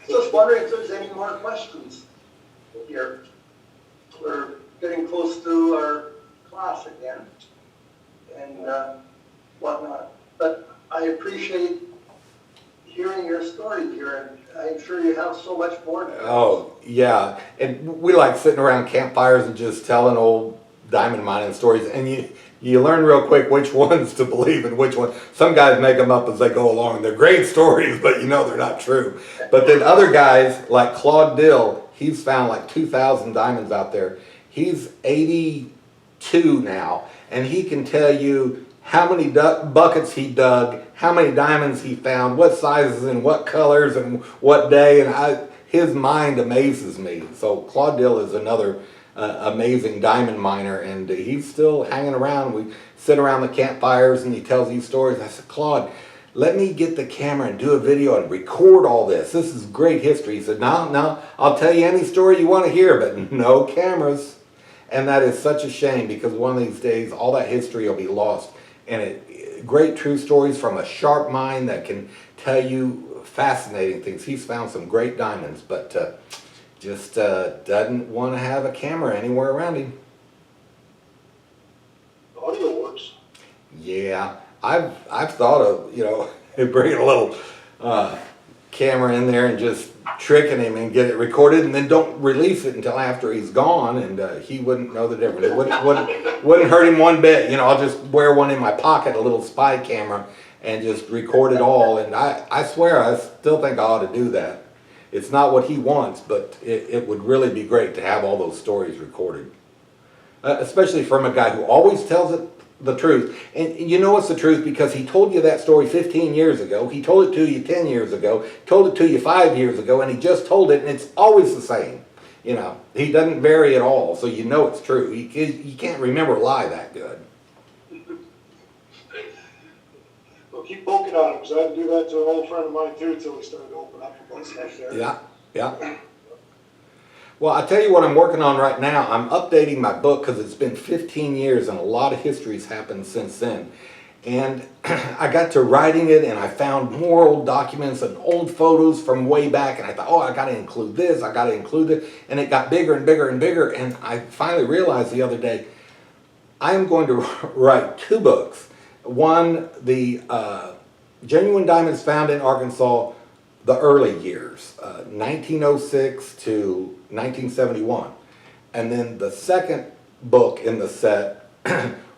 Just wondering if there's any more questions here. We're getting close to our class again and whatnot. But I appreciate hearing your story here, and I'm sure you have so much more to tell. Oh, yeah. And we like sitting around campfires and just telling old diamond mining stories. And you learn real quick which ones to believe and which one. Some guys make them up as they go along. They're great stories, but you know they're not true. But then other guys, like Claude Dill, he's found like 2,000 diamonds out there. He's 82 now, and he can tell you how many buckets he dug, how many diamonds he found, what sizes and what colors and what day, and his mind amazes me. So Claude Dill is another amazing diamond miner, and he's still hanging around. We sit around the campfires and he tells these stories. I said, Claude, let me get the camera and do a video and record all this. This is great history. He said, no, I'll tell you any story you want to hear, but no cameras. And that is such a shame, because one of these days all that history will be lost. And great true stories from a sharp mind that can tell you fascinating things. He's found some great diamonds, but just doesn't want to have a camera anywhere around him. Audio works. Yeah, I've thought of, bringing a little camera in there and just tricking him and get it recorded, and then don't release it until after he's gone, and he wouldn't know the difference. It wouldn't hurt him one bit. I'll just wear one in my pocket, a little spy camera, and just record it all. And I swear, I still think I ought to do that. It's not what he wants, but it would really be great to have all those stories recorded. Especially from a guy who always tells it the truth. And you know it's the truth because he told you that story 15 years ago. He told it to you 10 years ago. Told it to you 5 years ago. And he just told it, and it's always the same. He doesn't vary at all. So you know it's true. You can't remember a lie that good. Well, keep poking on him, because I had to do that to an old friend of mine too, until he started to open up about stuff there. Yeah. Well, I tell you what I'm working on right now. I'm updating my book because it's been 15 years and a lot of history's happened since then. And I got to writing it, and I found more old documents and old photos from way back, and I thought, I got to include this, I got to include this, and it got bigger and bigger and bigger, and I finally realized the other day, I'm going to write 2 books. One, the Genuine Diamonds Found in Arkansas, the early years, 1906 to 1971. And then the second book in the set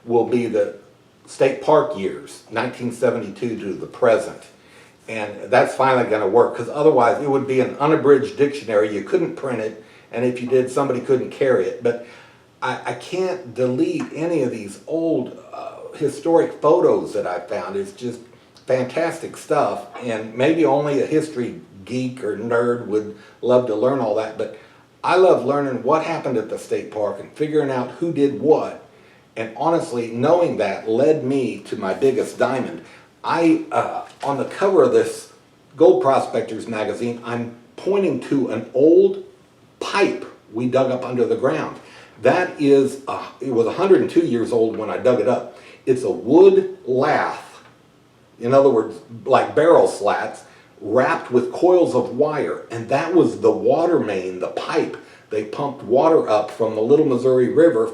will be the state park years, 1972 to the present. And that's finally going to work, because otherwise it would be an unabridged dictionary. You couldn't print it, and if you did, somebody couldn't carry it. But I can't delete any of these old historic photos that I found. It's just fantastic stuff, and maybe only a history geek or nerd would love to learn all that, but I love learning what happened at the state park and figuring out who did what. And honestly, knowing that led me to my biggest diamond. On the cover of this Gold Prospectors magazine, I'm pointing to an old pipe we dug up under the ground. That is, it was 102 years old when I dug it up. It's a wood lath. In other words, like barrel slats, wrapped with coils of wire. And that was the water main, the pipe. They pumped water up from the Little Missouri River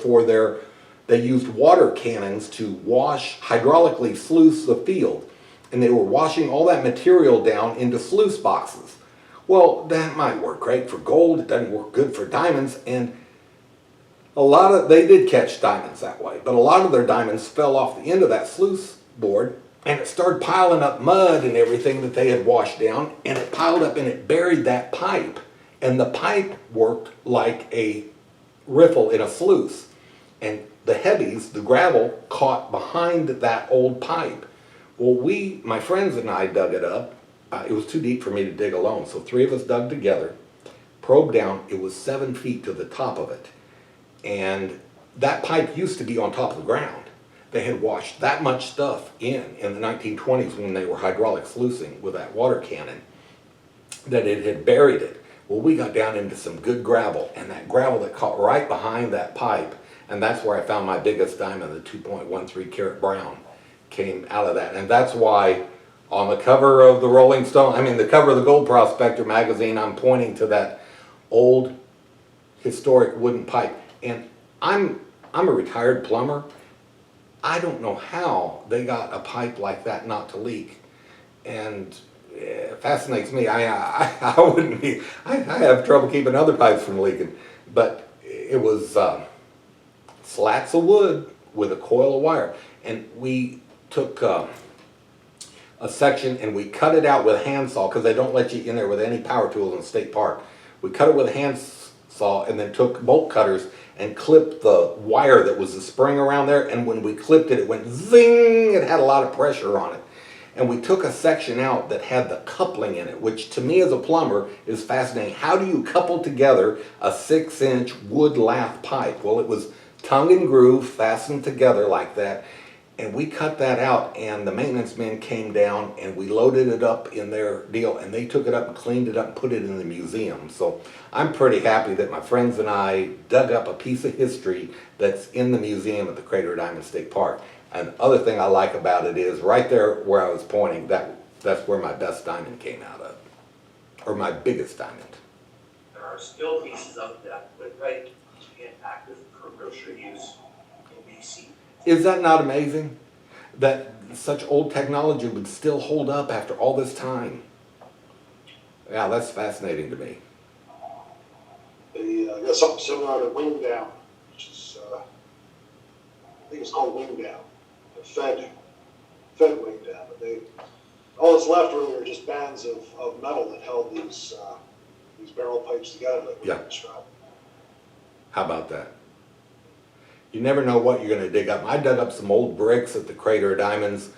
they used water cannons to hydraulically sluice the field. And they were washing all that material down into sluice boxes. Well, that might work great for gold. It doesn't work good for diamonds. And they did catch diamonds that way. But a lot of their diamonds fell off the end of that sluice board, and it started piling up mud and everything that they had washed down, and it piled up and it buried that pipe. And the pipe worked like a riffle in a sluice. And the heavies, the gravel, caught behind that old pipe. Well, my friends and I dug it up. It was too deep for me to dig alone, so 3 of us dug together, probed down. It was 7 feet to the top of it. And that pipe used to be on top of the ground. They had washed that much stuff in the 1920s when they were hydraulic sluicing with that water cannon, that it had buried it. Well, we got down into some good gravel, and that gravel that caught right behind that pipe, and that's where I found my biggest diamond, the 2.13 karat brown, came out of that. And that's why On the cover of the Rolling Stone, the cover of the Gold Prospector magazine, I'm pointing to that old historic wooden pipe. And I'm a retired plumber. I don't know how they got a pipe like that not to leak. And it fascinates me. I wouldn't be, I have trouble keeping other pipes from leaking. But it was slats of wood with a coil of wire. And we took a section and we cut it out with a handsaw, because they don't let you in there with any power tools in the state park. We cut it with a handsaw and then took bolt cutters and clipped the wire that was the spring around there. And when we clipped it, it went zing. It had a lot of pressure on it. And we took a section out that had the coupling in it, which to me as a plumber is fascinating. How do you couple together a 6-inch wood lath pipe? Well, it was tongue and groove fastened together like that. And we cut that out, and the maintenance men came down and we loaded it up in their deal, and they took it up and cleaned it up and put it in the museum. So I'm pretty happy that my friends and I dug up a piece of history that's in the museum at the Crater of Diamond State Park. And the other thing I like about it is right there where I was pointing, that's where my best diamond came out of, or my biggest diamond. There are still pieces of that woodwright in active commercial use in BC. Is that not amazing? That such old technology would still hold up after all this time. Yeah, that's fascinating to me. They got something similar to wing down, which is, I think it's called wing down. Fed wing down, but all that's left really are just bands of metal that held these barrel pipes together like we described. How about that? You never know what you're going to dig up. I dug up some old bricks at the Crater of Diamonds,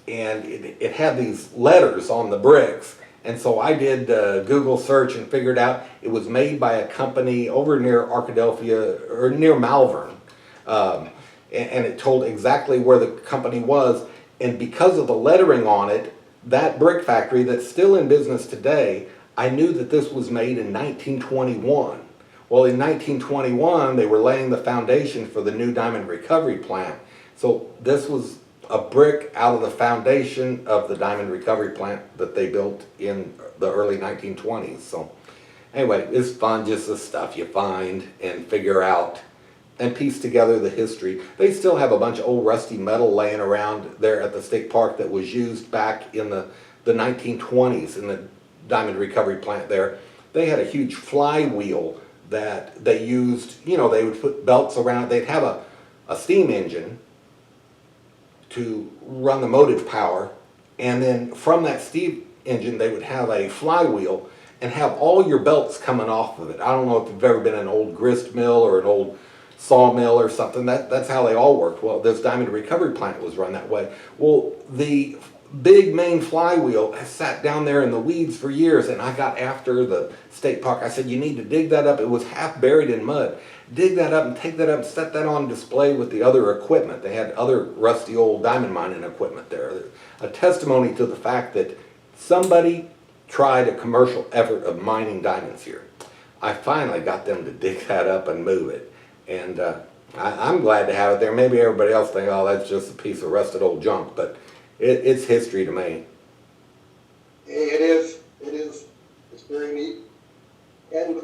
and it had these letters on the bricks. And so I did a Google search and figured out it was made by a company over near Arkadelphia, or near Malvern. And it told exactly where the company was. And because of the lettering on it, that brick factory that's still in business today, I knew that this was made in 1921. Well, in 1921, they were laying the foundation for the new diamond recovery plant. So this was a brick out of the foundation of the diamond recovery plant that they built in the early 1920s. So anyway, it's fun, just the stuff you find and figure out and piece together the history. They still have a bunch of old rusty metal laying around there at the state park that was used back in the 1920s in the diamond recovery plant there. They had a huge flywheel that they used, they would put belts around it. They'd have a steam engine to run the motive power, and then from that steam engine they would have a flywheel and have all your belts coming off of it. I don't know if you've ever been in an old grist mill or an old sawmill or something. That's how they all worked. Well, this diamond recovery plant was run that way. Well, the big main flywheel has sat down there in the weeds for years, and I got after the state park. I said, you need to dig that up. It was half buried in mud. Dig that up and take that up and set that on display with the other equipment. They had other rusty old diamond mining equipment there. A testimony to the fact that somebody tried a commercial effort of mining diamonds here. I finally got them to dig that up and move it. And I'm glad to have it there. Maybe everybody else think, oh, that's just a piece of rusted old junk, but it's history to me. It is. It's very neat. And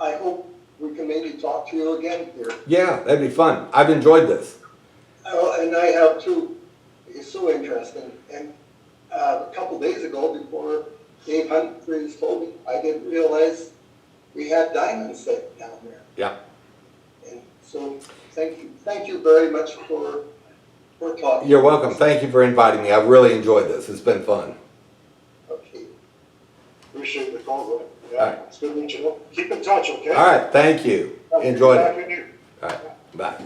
I hope we can maybe talk to you again here. Yeah, that'd be fun. I've enjoyed this. And I have too. It's so interesting. And a couple days ago, before Dave Humphreys told me, I didn't realize we had diamonds set down there. Yeah. And so thank you very much for talking. You're welcome. Thank you for inviting me. I've really enjoyed this. It's been fun. Okay. Appreciate the call, Glenn. Yeah, All right. it's good to meet you. Keep in touch, okay? All right. Thank you. Have a good Enjoyed it. afternoon. All right. Bye.